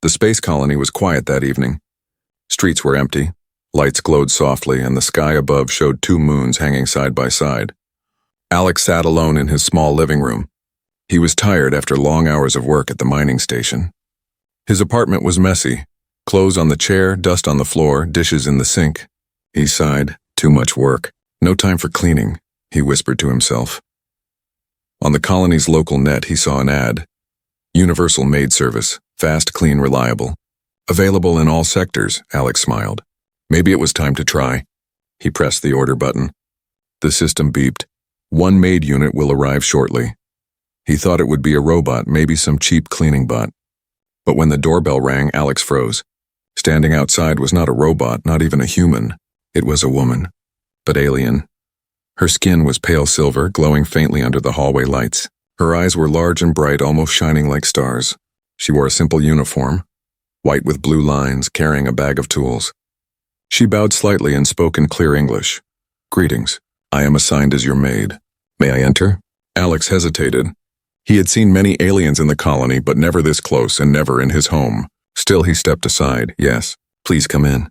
The space colony was quiet that evening. Streets were empty, lights glowed softly, and the sky above showed two moons hanging side by side. Alex sat alone in his small living room. He was tired after long hours of work at the mining station. His apartment was messy, clothes on the chair, dust on the floor, dishes in the sink. He sighed. Too much work. No time for cleaning, he whispered to himself. On the colony's local net, he saw an ad. Universal maid service, fast, clean, reliable. Available in all sectors, Alex smiled. Maybe it was time to try. He pressed the order button. The system beeped. One maid unit will arrive shortly. He thought it would be a robot, maybe some cheap cleaning bot. But when the doorbell rang, Alex froze. Standing outside was not a robot, not even a human. It was a woman, but alien. Her skin was pale silver, glowing faintly under the hallway lights. Her eyes were large and bright, almost shining like stars. She wore a simple uniform, white with blue lines, carrying a bag of tools. She bowed slightly and spoke in clear English. Greetings. I am assigned as your maid. May I enter? Alex hesitated. He had seen many aliens in the colony, but never this close and never in his home. Still, he stepped aside. Yes, please come in.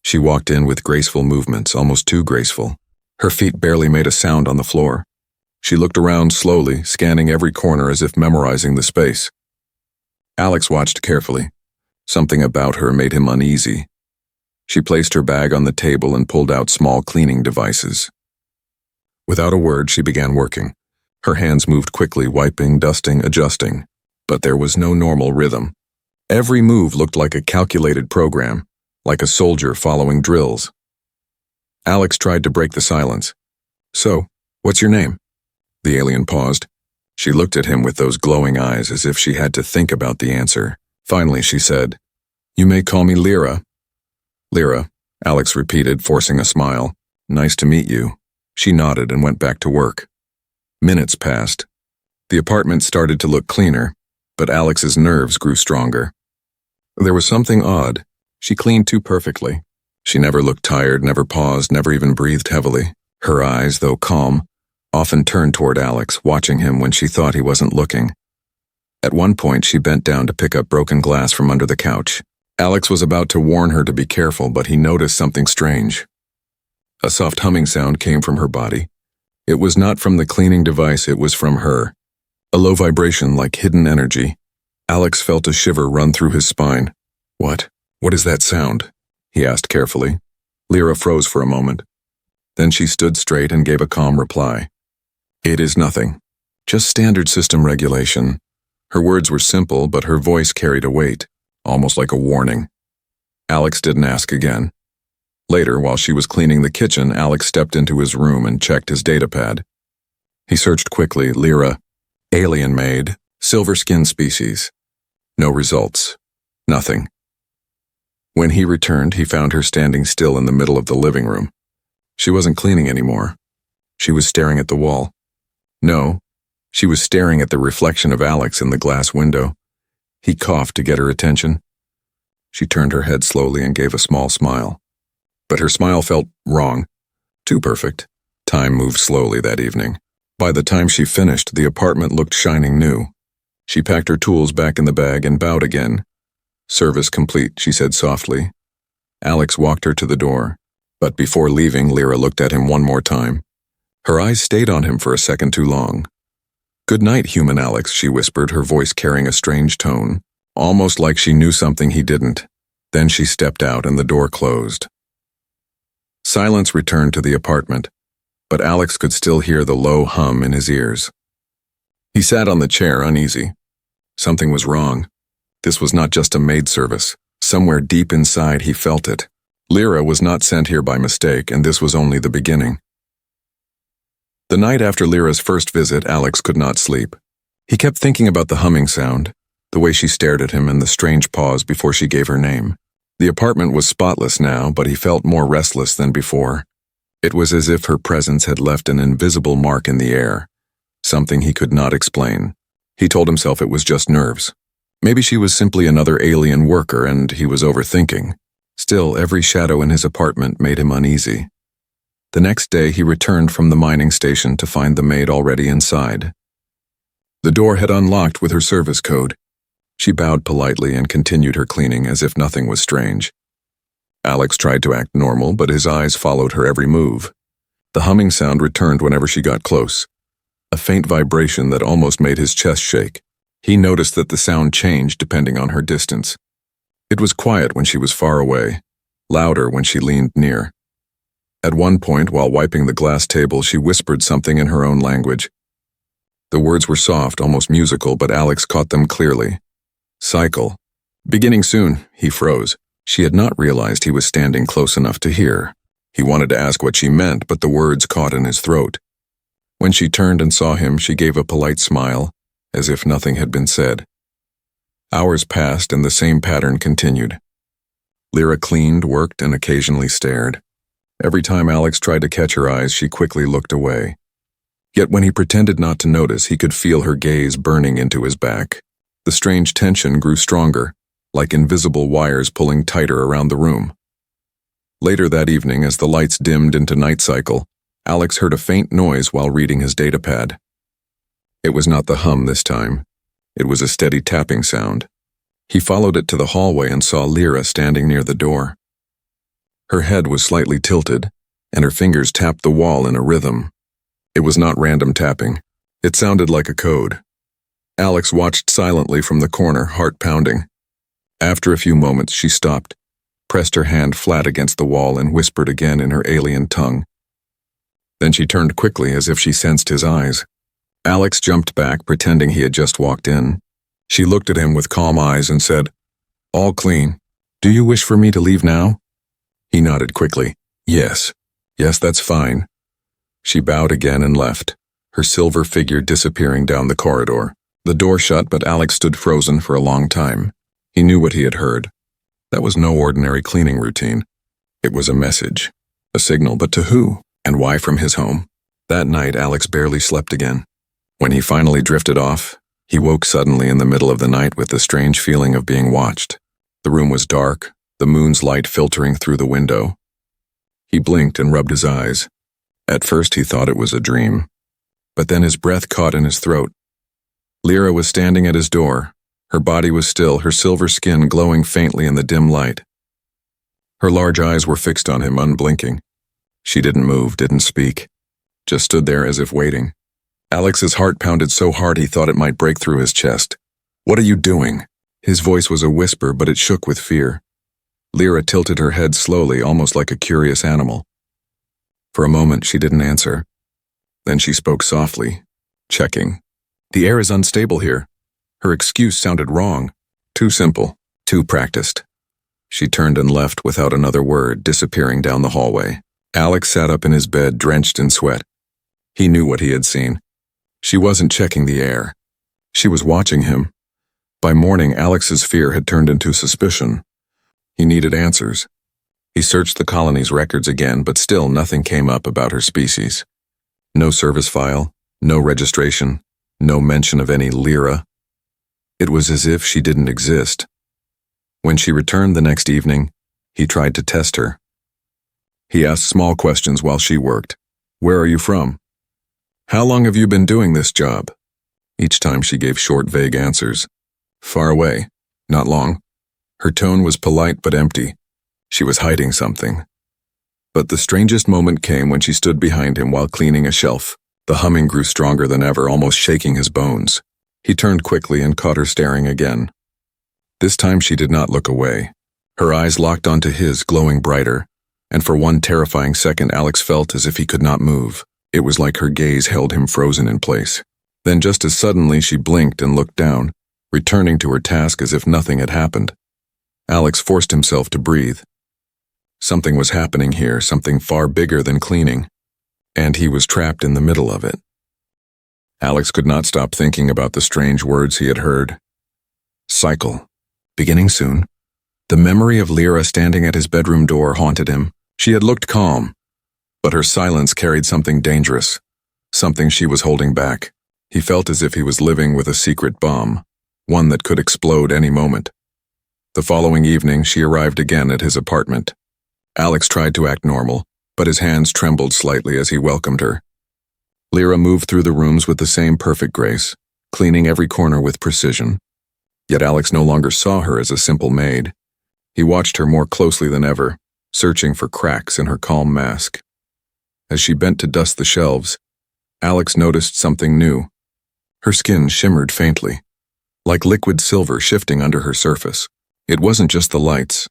She walked in with graceful movements, almost too graceful. Her feet barely made a sound on the floor. She looked around slowly, scanning every corner as if memorizing the space. Alex watched carefully. Something about her made him uneasy. She placed her bag on the table and pulled out small cleaning devices. Without a word, she began working. Her hands moved quickly, wiping, dusting, adjusting. But there was no normal rhythm. Every move looked like a calculated program, like a soldier following drills. Alex tried to break the silence. So, what's your name? The alien paused. She looked at him with those glowing eyes as if she had to think about the answer. Finally, she said, You may call me Lyra. Lyra, Alex repeated, forcing a smile. Nice to meet you. She nodded and went back to work. Minutes passed. The apartment started to look cleaner, but Alex's nerves grew stronger. There was something odd. She cleaned too perfectly. She never looked tired, never paused, never even breathed heavily. Her eyes, though calm, often turned toward Alex, watching him when she thought he wasn't looking. At one point, she bent down to pick up broken glass from under the couch. Alex was about to warn her to be careful, but he noticed something strange. A soft humming sound came from her body. It was not from the cleaning device, it was from her. A low vibration like hidden energy. Alex felt a shiver run through his spine. What is that sound? He asked carefully. Lyra froze for a moment. Then she stood straight and gave a calm reply. It is nothing. Just standard system regulation. Her words were simple, but her voice carried a weight, almost like a warning. Alex didn't ask again. Later, while she was cleaning the kitchen, Alex stepped into his room and checked his datapad. He searched quickly. Lyra, alien maid, silver skin species. No results. Nothing. When he returned, he found her standing still in the middle of the living room. She wasn't cleaning anymore. She was staring at the wall. No, she was staring at the reflection of Alex in the glass window. He coughed to get her attention. She turned her head slowly and gave a small smile. But her smile felt wrong. Too perfect. Time moved slowly that evening. By the time she finished, the apartment looked shining new. She packed her tools back in the bag and bowed again. Service complete, she said softly. Alex walked her to the door. But before leaving, Lyra looked at him one more time. Her eyes stayed on him for a second too long. Good night, human Alex, she whispered, her voice carrying a strange tone, almost like she knew something he didn't. Then she stepped out and the door closed. Silence returned to the apartment, but Alex could still hear the low hum in his ears. He sat on the chair, uneasy. Something was wrong. This was not just a maid service. Somewhere deep inside, he felt it. Lyra was not sent here by mistake, and this was only the beginning. The night after Lyra's first visit, Alex could not sleep. He kept thinking about the humming sound, the way she stared at him, and the strange pause before she gave her name. The apartment was spotless now, but he felt more restless than before. It was as if her presence had left an invisible mark in the air, something he could not explain. He told himself it was just nerves. Maybe she was simply another alien worker and he was overthinking. Still, every shadow in his apartment made him uneasy. The next day, he returned from the mining station to find the maid already inside. The door had unlocked with her service code. She bowed politely and continued her cleaning as if nothing was strange. Alex tried to act normal, but his eyes followed her every move. The humming sound returned whenever she got close, a faint vibration that almost made his chest shake. He noticed that the sound changed depending on her distance. It was quiet when she was far away, louder when she leaned near. At one point, while wiping the glass table, she whispered something in her own language. The words were soft, almost musical, but Alex caught them clearly. Cycle. Beginning soon, he froze. She had not realized he was standing close enough to hear. He wanted to ask what she meant, but the words caught in his throat. When she turned and saw him, she gave a polite smile, as if nothing had been said. Hours passed and the same pattern continued. Lyra cleaned, worked, and occasionally stared. Every time Alex tried to catch her eyes, she quickly looked away. Yet when he pretended not to notice, he could feel her gaze burning into his back. The strange tension grew stronger, like invisible wires pulling tighter around the room. Later that evening, as the lights dimmed into night cycle, Alex heard a faint noise while reading his datapad. It was not the hum this time. It was a steady tapping sound. He followed it to the hallway and saw Lyra standing near the door. Her head was slightly tilted, and her fingers tapped the wall in a rhythm. It was not random tapping. It sounded like a code. Alex watched silently from the corner, heart pounding. After a few moments, she stopped, pressed her hand flat against the wall, and whispered again in her alien tongue. Then she turned quickly as if she sensed his eyes. Alex jumped back, pretending he had just walked in. She looked at him with calm eyes and said, "All clean. Do you wish for me to leave now?" He nodded quickly. Yes, that's fine." She bowed again and left, her silver figure disappearing down the corridor. The door shut, but Alex stood frozen for a long time. He knew what he had heard. That was no ordinary cleaning routine. It was a message, a signal, but to who, and why from his home? That night, Alex barely slept again. When he finally drifted off, he woke suddenly in the middle of the night with the strange feeling of being watched. The room was dark, the moon's light filtering through the window. He blinked and rubbed his eyes. At first he thought it was a dream, but then his breath caught in his throat. Lyra was standing at his door. Her body was still, her silver skin glowing faintly in the dim light. Her large eyes were fixed on him, unblinking. She didn't move, didn't speak, just stood there as if waiting. Alex's heart pounded so hard he thought it might break through his chest. "What are you doing?" His voice was a whisper, but it shook with fear. Lyra tilted her head slowly, almost like a curious animal. For a moment, she didn't answer. Then she spoke softly, checking. "The air is unstable here." Her excuse sounded wrong. Too simple, too practiced. She turned and left without another word, disappearing down the hallway. Alex sat up in his bed, drenched in sweat. He knew what he had seen. She wasn't checking the air. She was watching him. By morning, Alex's fear had turned into suspicion. He needed answers. He searched the colony's records again, but still nothing came up about her species. No service file, no registration, no mention of any Lyra. It was as if she didn't exist. When she returned the next evening, he tried to test her. He asked small questions while she worked. "Where are you from? How long have you been doing this job?" Each time she gave short, vague answers. "Far away. Not long." Her tone was polite but empty. She was hiding something. But the strangest moment came when she stood behind him while cleaning a shelf. The humming grew stronger than ever, almost shaking his bones. He turned quickly and caught her staring again. This time she did not look away. Her eyes locked onto his, glowing brighter, and for one terrifying second Alex felt as if he could not move. It was like her gaze held him frozen in place. Then just as suddenly she blinked and looked down, returning to her task as if nothing had happened. Alex forced himself to breathe. Something was happening here, something far bigger than cleaning, and he was trapped in the middle of it. Alex could not stop thinking about the strange words he had heard. Cycle. Beginning soon. The memory of Lyra standing at his bedroom door haunted him. She had looked calm, but her silence carried something dangerous, something she was holding back. He felt as if he was living with a secret bomb, one that could explode any moment. The following evening, she arrived again at his apartment. Alex tried to act normal, but his hands trembled slightly as he welcomed her. Lyra moved through the rooms with the same perfect grace, cleaning every corner with precision. Yet Alex no longer saw her as a simple maid. He watched her more closely than ever, searching for cracks in her calm mask. As she bent to dust the shelves, Alex noticed something new. Her skin shimmered faintly, like liquid silver shifting under her surface. It wasn't just the lights.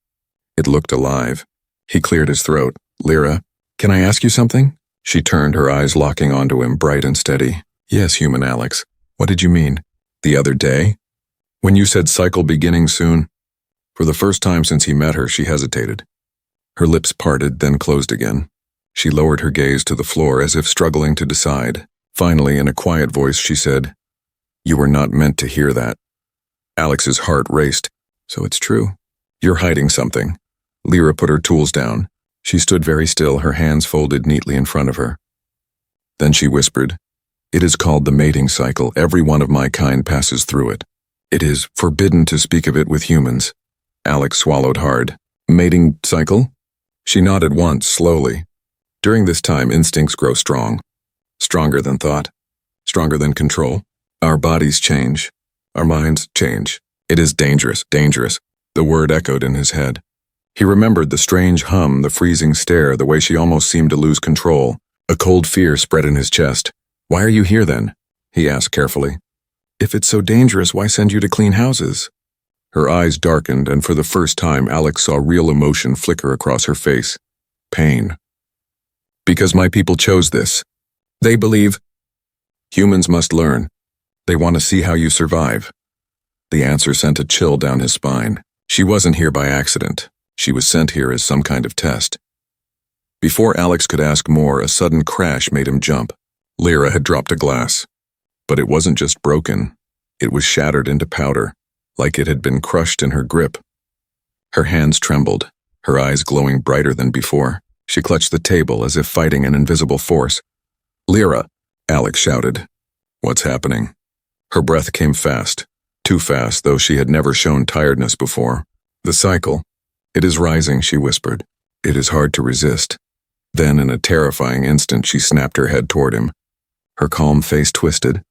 It looked alive. He cleared his throat. "Lyra, can I ask you something?" She turned, her eyes locking onto him, bright and steady. "Yes, human Alex. What did you mean? The other day? When you said cycle beginning soon?" For the first time since he met her, she hesitated. Her lips parted, then closed again. She lowered her gaze to the floor as if struggling to decide. Finally, in a quiet voice, she said, "You were not meant to hear that." Alex's heart raced. "So it's true. You're hiding something." Lyra put her tools down. She stood very still, her hands folded neatly in front of her. Then she whispered, "It is called the mating cycle. Every one of my kind passes through it. It is forbidden to speak of it with humans." Alex swallowed hard. "Mating cycle?" She nodded once, slowly. During this time, instincts grow strong. Stronger than thought. Stronger than control. Our bodies change. Our minds change. It is dangerous, dangerous. The word echoed in his head. He remembered the strange hum, the freezing stare, the way she almost seemed to lose control. A cold fear spread in his chest. "Why are you here then?" he asked carefully. "If it's so dangerous, why send you to clean houses?" Her eyes darkened, and for the first time Alex saw real emotion flicker across her face. Pain. "Because my people chose this. They believe humans must learn. They want to see how you survive." The answer sent a chill down his spine. She wasn't here by accident. She was sent here as some kind of test. Before Alex could ask more, a sudden crash made him jump. Lyra had dropped a glass. But it wasn't just broken. It was shattered into powder, like it had been crushed in her grip. Her hands trembled, her eyes glowing brighter than before. She clutched the table as if fighting an invisible force. "Lyra!" Alex shouted. "What's happening?" Her breath came fast. Too fast, though she had never shown tiredness before. "The cycle. It is rising," she whispered. "It is hard to resist." Then, in a terrifying instant, she snapped her head toward him. Her calm face twisted,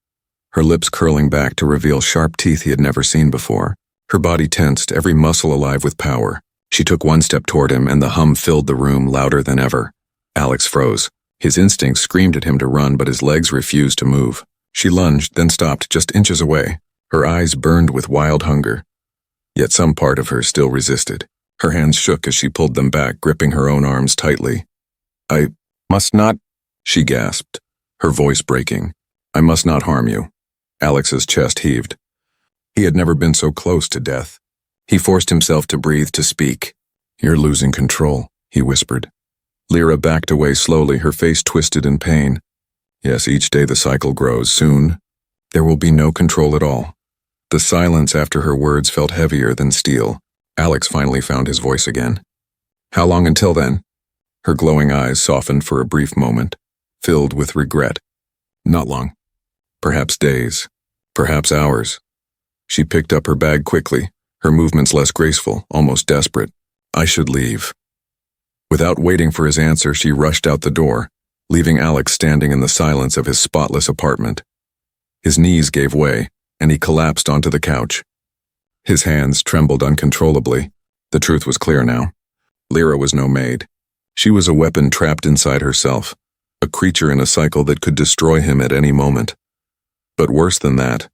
her lips curling back to reveal sharp teeth he had never seen before. Her body tensed, every muscle alive with power. She took one step toward him, and the hum filled the room louder than ever. Alex froze. His instincts screamed at him to run, but his legs refused to move. She lunged, then stopped just inches away. Her eyes burned with wild hunger. Yet some part of her still resisted. Her hands shook as she pulled them back, gripping her own arms tightly. "I must not," she gasped, her voice breaking. "I must not harm you." Alex's chest heaved. He had never been so close to death. He forced himself to breathe, to speak. "You're losing control," he whispered. Lyra backed away slowly, her face twisted in pain. "Yes, each day the cycle grows. Soon, there will be no control at all." The silence after her words felt heavier than steel. Alex finally found his voice again. "How long until then?" Her glowing eyes softened for a brief moment, filled with regret. "Not long. Perhaps days. Perhaps hours." She picked up her bag quickly, her movements less graceful, almost desperate. "I should leave." Without waiting for his answer, she rushed out the door, leaving Alex standing in the silence of his spotless apartment. His knees gave way, and he collapsed onto the couch. His hands trembled uncontrollably. The truth was clear now. Lyra was no maid. She was a weapon trapped inside herself, a creature in a cycle that could destroy him at any moment. But worse than that,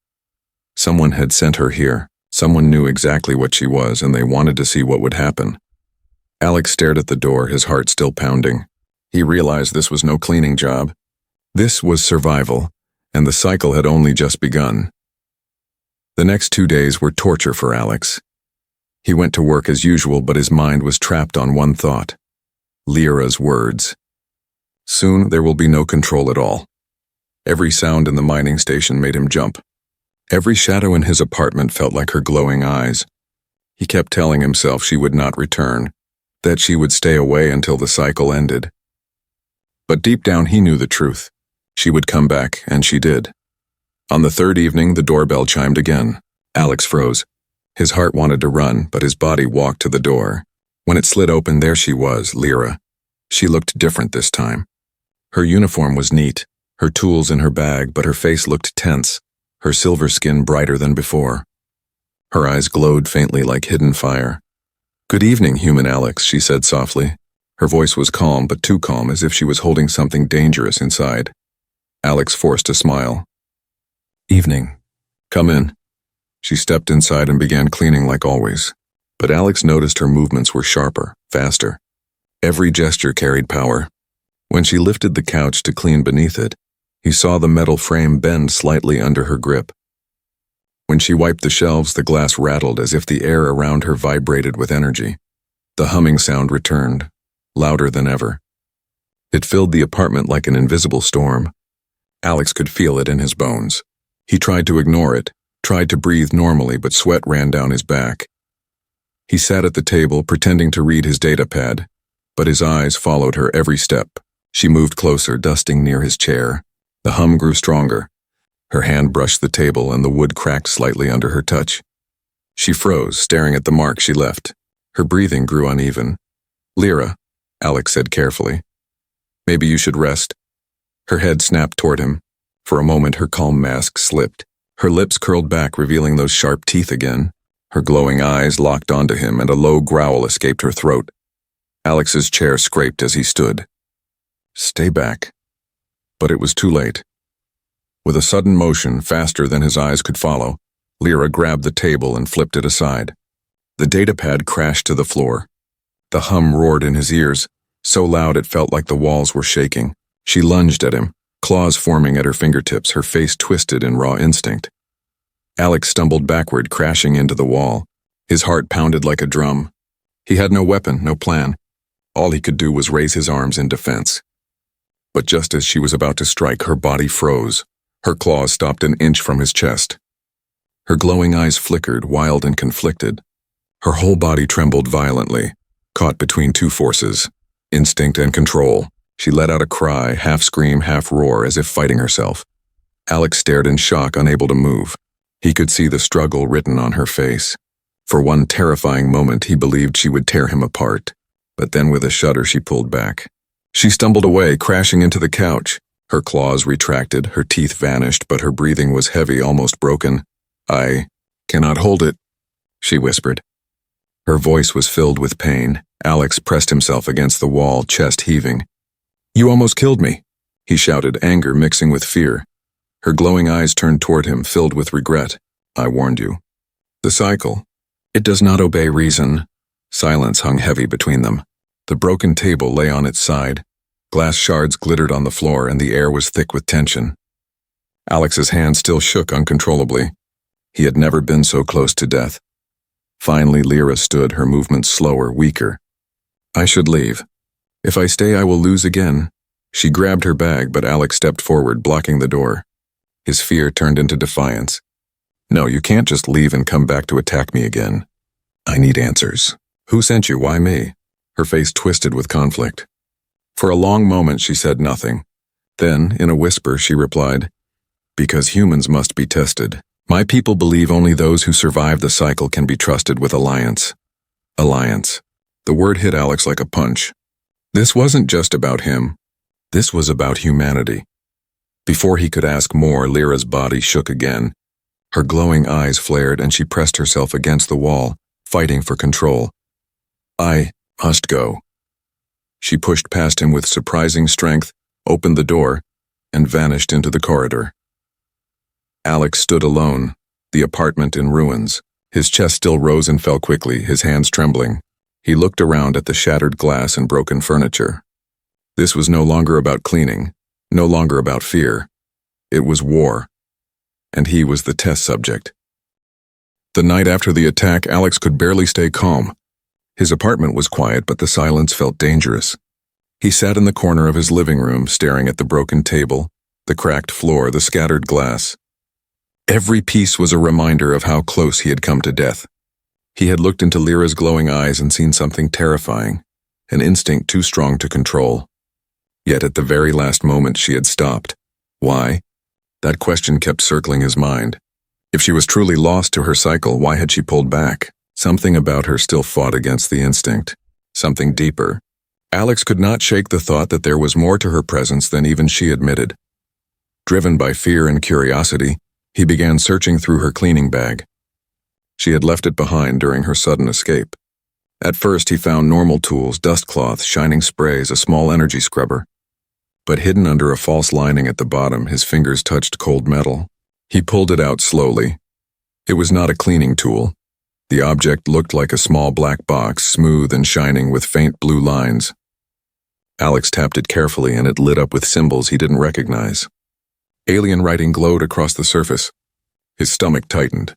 someone had sent her here. Someone knew exactly what she was, and they wanted to see what would happen. Alex stared at the door, his heart still pounding. He realized this was no cleaning job. This was survival, and the cycle had only just begun. The next 2 days were torture for Alex. He went to work as usual, but his mind was trapped on one thought: Lyra's words. Soon there will be no control at all. Every sound in the mining station made him jump. Every shadow in his apartment felt like her glowing eyes. He kept telling himself she would not return, that she would stay away until the cycle ended. But deep down he knew the truth. She would come back, and she did. On the third evening, the doorbell chimed again. Alex froze. His heart wanted to run, but his body walked to the door. When it slid open, there she was, Lyra. She looked different this time. Her uniform was neat, her tools in her bag, but her face looked tense, her silver skin brighter than before. Her eyes glowed faintly like hidden fire. "Good evening, human Alex," she said softly. Her voice was calm, but too calm, as if she was holding something dangerous inside. Alex forced a smile. "Evening. Come in." She stepped inside and began cleaning like always. But Alex noticed her movements were sharper, faster. Every gesture carried power. When she lifted the couch to clean beneath it, he saw the metal frame bend slightly under her grip. When she wiped the shelves, the glass rattled as if the air around her vibrated with energy. The humming sound returned, louder than ever. It filled the apartment like an invisible storm. Alex could feel it in his bones. He tried to ignore it, tried to breathe normally, but sweat ran down his back. He sat at the table, pretending to read his data pad, but his eyes followed her every step. She moved closer, dusting near his chair. The hum grew stronger. Her hand brushed the table and the wood cracked slightly under her touch. She froze, staring at the mark she left. Her breathing grew uneven. "Lyra," Alex said carefully. "Maybe you should rest." Her head snapped toward him. For a moment, her calm mask slipped. Her lips curled back, revealing those sharp teeth again. Her glowing eyes locked onto him, and a low growl escaped her throat. Alex's chair scraped as he stood. "Stay back." But it was too late. With a sudden motion, faster than his eyes could follow, Lyra grabbed the table and flipped it aside. The datapad crashed to the floor. The hum roared in his ears, so loud it felt like the walls were shaking. She lunged at him, claws forming at her fingertips, her face twisted in raw instinct. Alex stumbled backward, crashing into the wall. His heart pounded like a drum. He had no weapon, no plan. All he could do was raise his arms in defense. But just as she was about to strike, her body froze. Her claws stopped an inch from his chest. Her glowing eyes flickered, wild and conflicted. Her whole body trembled violently, caught between two forces, instinct and control. She let out a cry, half scream, half roar, as if fighting herself. Alex stared in shock, unable to move. He could see the struggle written on her face. For one terrifying moment, he believed she would tear him apart. But then with a shudder, she pulled back. She stumbled away, crashing into the couch. Her claws retracted, her teeth vanished, but her breathing was heavy, almost broken. "I cannot hold it," she whispered. Her voice was filled with pain. Alex pressed himself against the wall, chest heaving. "You almost killed me," he shouted, anger mixing with fear. Her glowing eyes turned toward him, filled with regret. "I warned you." The cycle. It does not obey reason. Silence hung heavy between them. The broken table lay on its side. Glass shards glittered on the floor, and the air was thick with tension. Alex's hand still shook uncontrollably. He had never been so close to death. Finally, Lyra stood, her movements slower, weaker. "I should leave. If I stay, I will lose again." She grabbed her bag, but Alex stepped forward, blocking the door. His fear turned into defiance. "No, you can't just leave and come back to attack me again. I need answers. Who sent you? Why me?" Her face twisted with conflict. For a long moment, she said nothing. Then, in a whisper, she replied, "Because humans must be tested. My people believe only those who survive the cycle can be trusted with alliance." Alliance. The word hit Alex like a punch. This wasn't just about him. This was about humanity. Before he could ask more, Lyra's body shook again. Her glowing eyes flared, and she pressed herself against the wall, fighting for control. "I must go." She pushed past him with surprising strength, opened the door, and vanished into the corridor. Alex stood alone, the apartment in ruins. His chest still rose and fell quickly, his hands trembling. He looked around at the shattered glass and broken furniture. This was no longer about cleaning, no longer about fear. It was war. And he was the test subject. The night after the attack, Alex could barely stay calm. His apartment was quiet, but the silence felt dangerous. He sat in the corner of his living room, staring at the broken table, the cracked floor, the scattered glass. Every piece was a reminder of how close he had come to death. He had looked into Lyra's glowing eyes and seen something terrifying, an instinct too strong to control. Yet at the very last moment she had stopped. Why? That question kept circling his mind. If she was truly lost to her cycle, why had she pulled back? Something about her still fought against the instinct. Something deeper. Alex could not shake the thought that there was more to her presence than even she admitted. Driven by fear and curiosity, he began searching through her cleaning bag. She had left it behind during her sudden escape. At first, he found normal tools, dust cloths, shining sprays, a small energy scrubber. But hidden under a false lining at the bottom, his fingers touched cold metal. He pulled it out slowly. It was not a cleaning tool. The object looked like a small black box, smooth and shining with faint blue lines. Alex tapped it carefully and it lit up with symbols he didn't recognize. Alien writing glowed across the surface. His stomach tightened.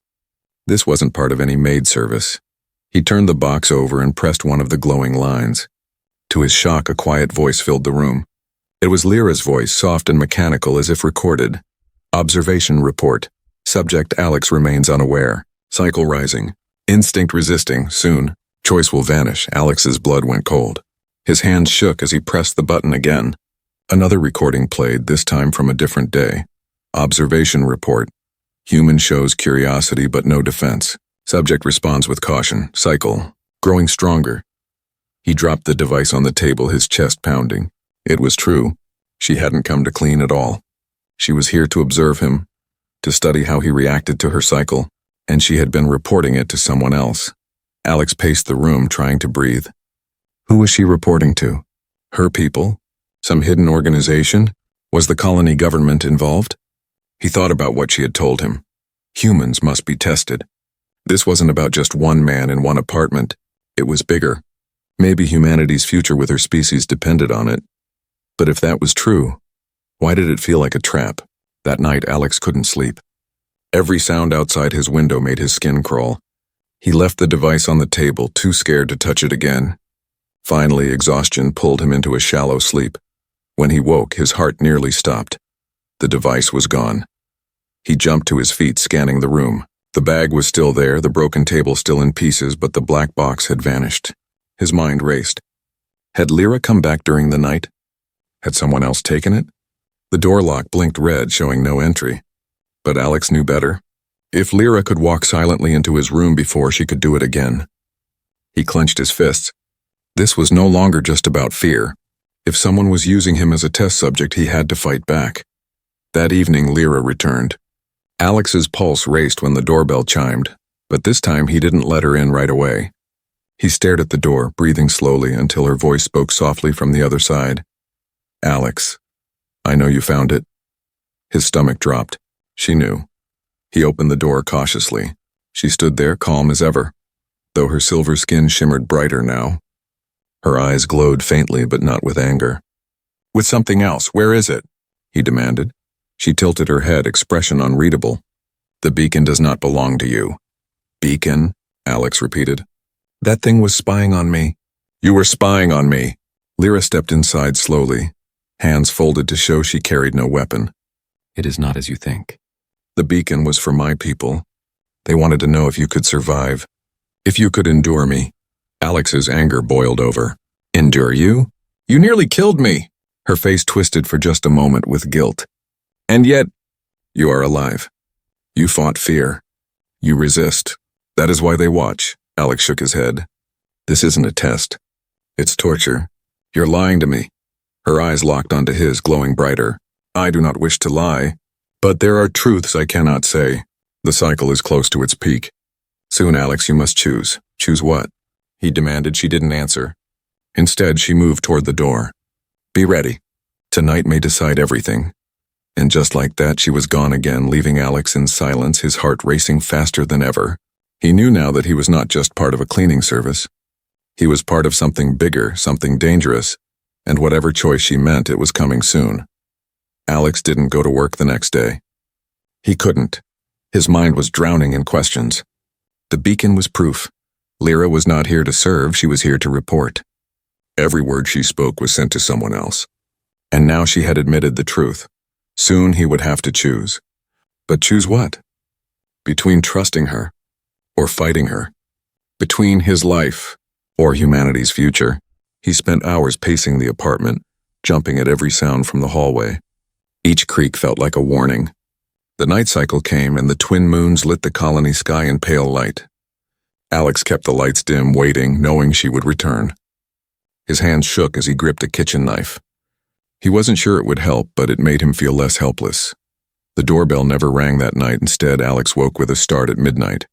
This wasn't part of any Maid service. He turned the box over and pressed one of the glowing lines. To his shock, a quiet voice filled the room. It was Lyra's voice, soft and mechanical as if recorded. Observation report. Subject Alex remains unaware. Cycle rising. Instinct resisting. Soon, choice will vanish. Alex's blood went cold. His hands shook as he pressed the button again. Another recording played, this time from a different day. Observation report. Human shows curiosity but no defense. Subject responds with caution. Cycle. Growing stronger. He dropped the device on the table, his chest pounding. It was true. She hadn't come to clean at all. She was here to observe him, to study how he reacted to her cycle, and she had been reporting it to someone else. Alex paced the room, trying to breathe. Who was she reporting to? Her people? Some hidden organization? Was the colony government involved? He thought about what she had told him. Humans must be tested. This wasn't about just one man in one apartment. It was bigger. Maybe humanity's future with her species depended on it. But if that was true, why did it feel like a trap? That night, Alex couldn't sleep. Every sound outside his window made his skin crawl. He left the device on the table, too scared to touch it again. Finally, exhaustion pulled him into a shallow sleep. When he woke, his heart nearly stopped. The device was gone. He jumped to his feet, scanning the room. The bag was still there, the broken table still in pieces, but the black box had vanished. His mind raced. Had Lyra come back during the night? Had someone else taken it? The door lock blinked red, showing no entry. But Alex knew better. If Lyra could walk silently into his room before, she could do it again. He clenched his fists. This was no longer just about fear. If someone was using him as a test subject, he had to fight back. That evening, Lyra returned. Alex's pulse raced when the doorbell chimed, but this time he didn't let her in right away. He stared at the door, breathing slowly until her voice spoke softly from the other side. Alex, I know you found it. His stomach dropped. She knew. He opened the door cautiously. She stood there, calm as ever, though her silver skin shimmered brighter now. Her eyes glowed faintly, but not with anger. With something else, where is it? He demanded. She tilted her head, expression unreadable. The beacon does not belong to you. Beacon? Alex repeated. That thing was spying on me. You were spying on me. Lyra stepped inside slowly, hands folded to show she carried no weapon. It is not as you think. The beacon was for my people. They wanted to know if you could survive, if you could endure me. Alex's anger boiled over. Endure you? You nearly killed me. Her face twisted for just a moment with guilt. And yet, you are alive. You fought fear. You resist. That is why they watch. Alex shook his head. This isn't a test. It's torture. You're lying to me. Her eyes locked onto his, glowing brighter. I do not wish to lie, but there are truths I cannot say. The cycle is close to its peak. Soon, Alex, you must choose. Choose what? He demanded. She didn't answer. Instead, she moved toward the door. Be ready. Tonight may decide everything. And just like that, she was gone again, leaving Alex in silence, his heart racing faster than ever. He knew now that he was not just part of a cleaning service. He was part of something bigger, something dangerous, and whatever choice she meant, it was coming soon. Alex didn't go to work the next day. He couldn't. His mind was drowning in questions. The beacon was proof. Lyra was not here to serve, she was here to report. Every word she spoke was sent to someone else. And now she had admitted the truth. Soon he would have to choose. But choose what? Between trusting her or fighting her. Between his life or humanity's future. He spent hours pacing the apartment, jumping at every sound from the hallway. Each creak felt like a warning. The night cycle came and the twin moons lit the colony sky in pale light. Alex kept the lights dim, waiting, knowing she would return. His hands shook as he gripped a kitchen knife. He wasn't sure it would help, but it made him feel less helpless. The doorbell never rang that night. Instead, Alex woke with a start at midnight.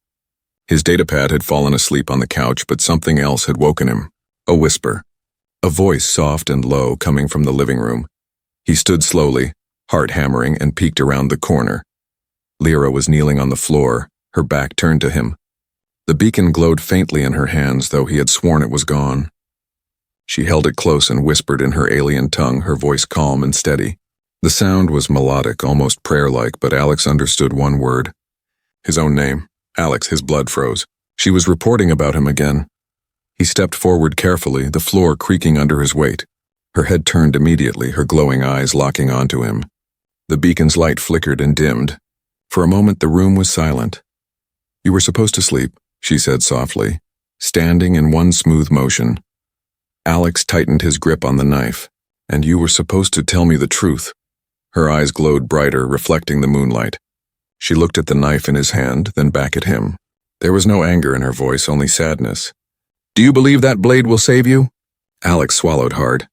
His datapad had fallen asleep on the couch, but something else had woken him. A whisper. A voice soft and low coming from the living room. He stood slowly, heart hammering, and peeked around the corner. Lyra was kneeling on the floor, her back turned to him. The beacon glowed faintly in her hands, though he had sworn it was gone. She held it close and whispered in her alien tongue, her voice calm and steady. The sound was melodic, almost prayer-like, but Alex understood one word. His own name. Alex, his blood froze. She was reporting about him again. He stepped forward carefully, the floor creaking under his weight. Her head turned immediately, her glowing eyes locking onto him. The beacon's light flickered and dimmed. For a moment the room was silent. "You were supposed to sleep," she said softly, standing in one smooth motion. Alex tightened his grip on the knife. "And you were supposed to tell me the truth." Her eyes glowed brighter, reflecting the moonlight. She looked at the knife in his hand, then back at him. There was no anger in her voice, only sadness. "Do you believe that blade will save you?" Alex swallowed hard.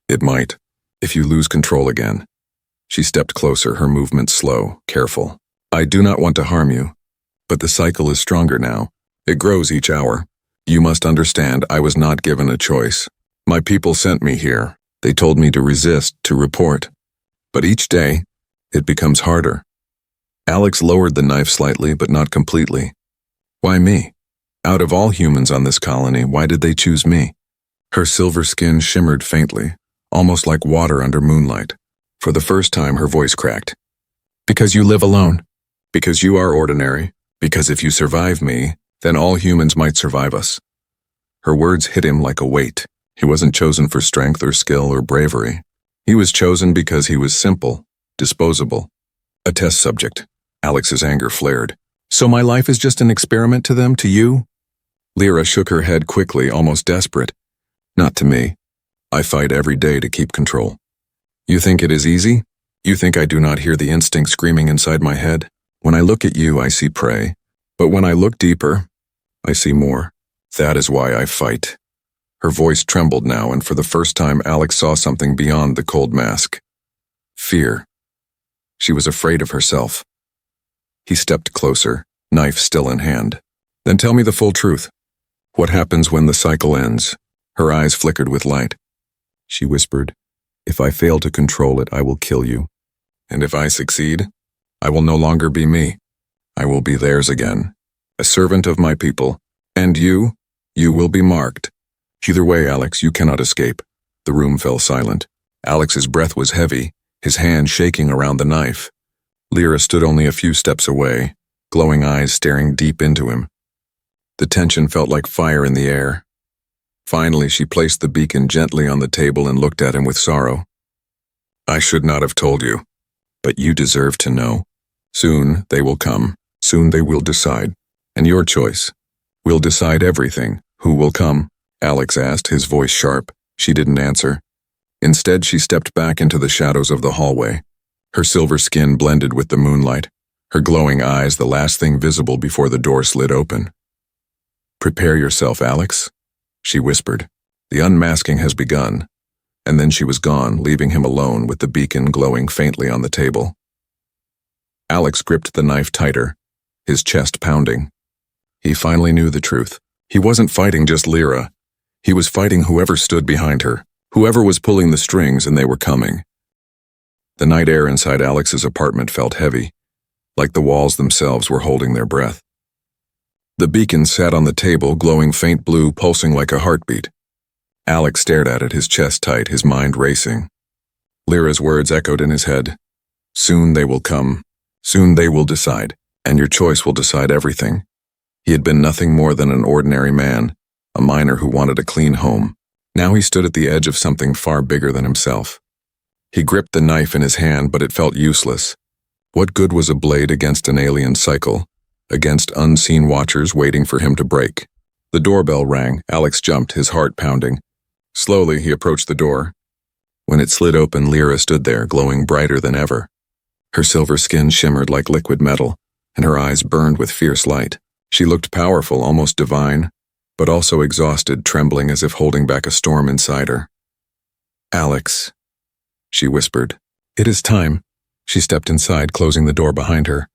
"It might, if you lose control again." She stepped closer, her movements slow, careful. "I do not want to harm you, but the cycle is stronger now. It grows each hour. You must understand, I was not given a choice. My people sent me here. They told me to resist, to report. But each day, it becomes harder." Alex lowered the knife slightly, but not completely. "Why me? Out of all humans on this colony, why did they choose me?" Her silver skin shimmered faintly, almost like water under moonlight. For the first time, her voice cracked. "Because you live alone. Because you are ordinary. Because if you survive me, then all humans might survive us." Her words hit him like a weight. He wasn't chosen for strength or skill or bravery. He was chosen because he was simple, disposable. A test subject. Alex's anger flared. "So my life is just an experiment to them, to you?" Lyra shook her head quickly, almost desperate. "Not to me. I fight every day to keep control." "You think it is easy? You think I do not hear the instinct screaming inside my head? When I look at you, I see prey. But when I look deeper, I see more. That is why I fight." Her voice trembled now, and for the first time Alex saw something beyond the cold mask. Fear. She was afraid of herself. He stepped closer, knife still in hand. "Then tell me the full truth. What happens when the cycle ends?" Her eyes flickered with light. She whispered, "If I fail to control it, I will kill you. And if I succeed, I will no longer be me. I will be theirs again, a servant of my people. And you will be marked. Either way, Alex, you cannot escape." The room fell silent. Alex's breath was heavy, his hand shaking around the knife. Lyra stood only a few steps away, glowing eyes staring deep into him. The tension felt like fire in the air. Finally, she placed the beacon gently on the table and looked at him with sorrow. "I should not have told you, but you deserve to know. Soon they will come. Soon they will decide. And your choice will decide everything. Who will come?" Alex asked, his voice sharp. She didn't answer. Instead, she stepped back into the shadows of the hallway. Her silver skin blended with the moonlight, her glowing eyes the last thing visible before the door slid open. "Prepare yourself, Alex," she whispered. "The unmasking has begun." And then she was gone, leaving him alone with the beacon glowing faintly on the table. Alex gripped the knife tighter, his chest pounding. He finally knew the truth. He wasn't fighting just Lyra. He was fighting whoever stood behind her, whoever was pulling the strings, and they were coming. The night air inside Alex's apartment felt heavy, like the walls themselves were holding their breath. The beacon sat on the table, glowing faint blue, pulsing like a heartbeat. Alex stared at it, his chest tight, his mind racing. Lyra's words echoed in his head. "Soon they will come. Soon they will decide, and your choice will decide everything." He had been nothing more than an ordinary man, a miner who wanted a clean home. Now he stood at the edge of something far bigger than himself. He gripped the knife in his hand, but it felt useless. What good was a blade against an alien cycle, against unseen watchers waiting for him to break? The doorbell rang. Alex jumped, his heart pounding. Slowly, he approached the door. When it slid open, Lyra stood there, glowing brighter than ever. Her silver skin shimmered like liquid metal, and her eyes burned with fierce light. She looked powerful, almost divine, but also exhausted, trembling as if holding back a storm inside her. "Alex," she whispered. "It is time." She stepped inside, closing the door behind her.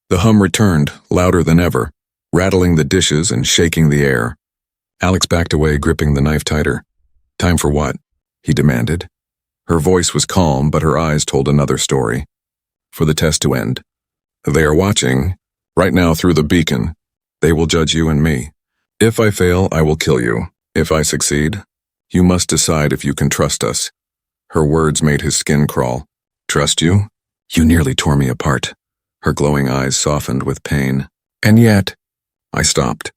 The hum returned, louder than ever, rattling the dishes and shaking the air. Alex backed away, gripping the knife tighter. "Time for what?" he demanded. Her voice was calm, but her eyes told another story. "For the test to end. They are watching, right now through the beacon. They will judge you and me. If I fail, I will kill you. If I succeed, you must decide if you can trust us." Her words made his skin crawl. "Trust you? You nearly tore me apart." Her glowing eyes softened with pain. "And yet—" I stopped.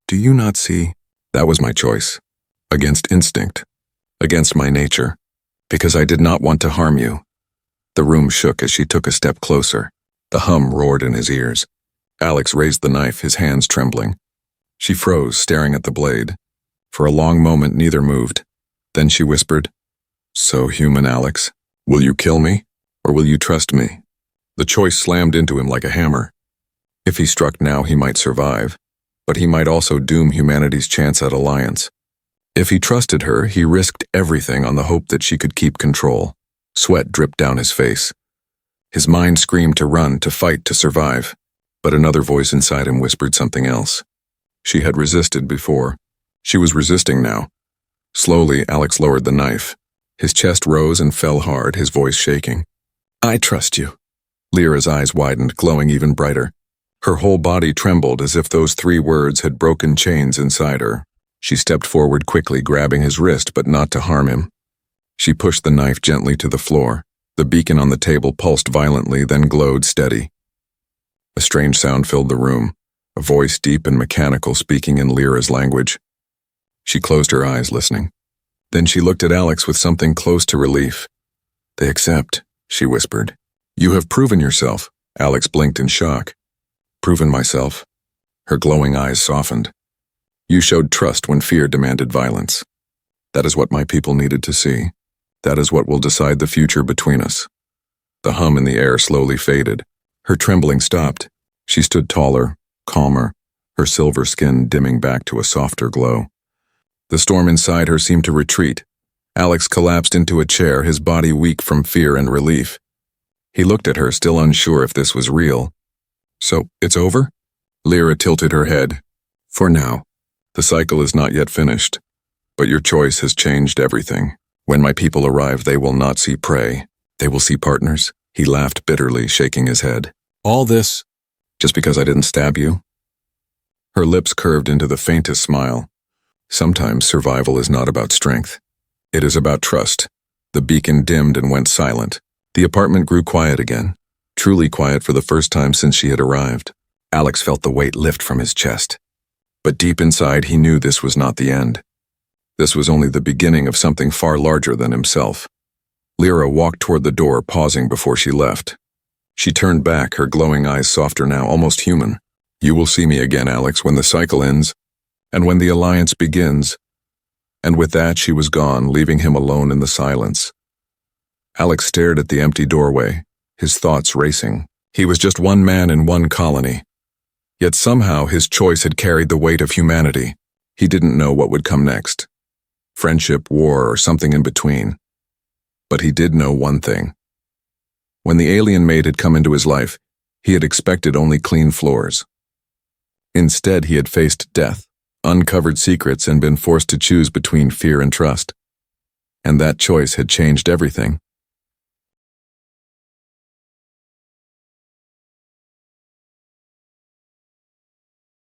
"Do you not see? That was my choice. Against instinct. Against my nature. Because I did not want to harm you." The room shook as she took a step closer. The hum roared in his ears. Alex raised the knife, his hands trembling. She froze, staring at the blade. For a long moment, neither moved. Then she whispered, "So human, Alex. Will you kill me, or will you trust me?" The choice slammed into him like a hammer. If he struck now, he might survive, but he might also doom humanity's chance at alliance. If he trusted her, he risked everything on the hope that she could keep control. Sweat dripped down his face. His mind screamed to run, to fight, to survive. But another voice inside him whispered something else. She had resisted before. She was resisting now. Slowly, Alex lowered the knife. His chest rose and fell hard, his voice shaking. "I trust you." Lyra's eyes widened, glowing even brighter. Her whole body trembled as if those 3 words had broken chains inside her. She stepped forward quickly, grabbing his wrist, but not to harm him. She pushed the knife gently to the floor. The beacon on the table pulsed violently, then glowed steady. A strange sound filled the room, a voice deep and mechanical speaking in Lyra's language. She closed her eyes, listening. Then she looked at Alex with something close to relief. "They accept," she whispered. "You have proven yourself." Alex blinked in shock. "Proven myself?" Her glowing eyes softened. "You showed trust when fear demanded violence. That is what my people needed to see. That is what will decide the future between us." The hum in the air slowly faded. Her trembling stopped. She stood taller, calmer, her silver skin dimming back to a softer glow. The storm inside her seemed to retreat. Alex collapsed into a chair, his body weak from fear and relief. He looked at her, still unsure if this was real. "So, it's over?" Lyra tilted her head. "For now. The cycle is not yet finished. But your choice has changed everything. When my people arrive, they will not see prey. They will see partners." He laughed bitterly, shaking his head. "All this, just because I didn't stab you?" Her lips curved into the faintest smile. Sometimes survival is not about strength. It is about trust. The beacon dimmed and went silent. The apartment grew quiet again, truly quiet for the first time since she had arrived. Alex felt the weight lift from his chest. But deep inside, he knew this was not the end. This was only the beginning of something far larger than himself. Lyra walked toward the door, pausing before she left. She turned back, her glowing eyes softer now, almost human. "You will see me again, Alex, when the cycle ends, and when the alliance begins." And with that, she was gone, leaving him alone in the silence. Alex stared at the empty doorway, his thoughts racing. He was just one man in one colony. Yet somehow his choice had carried the weight of humanity. He didn't know what would come next. Friendship, war, or something in between. But he did know one thing. When the alien maid had come into his life, he had expected only clean floors. Instead, he had faced death, uncovered secrets, and been forced to choose between fear and trust. And that choice had changed everything.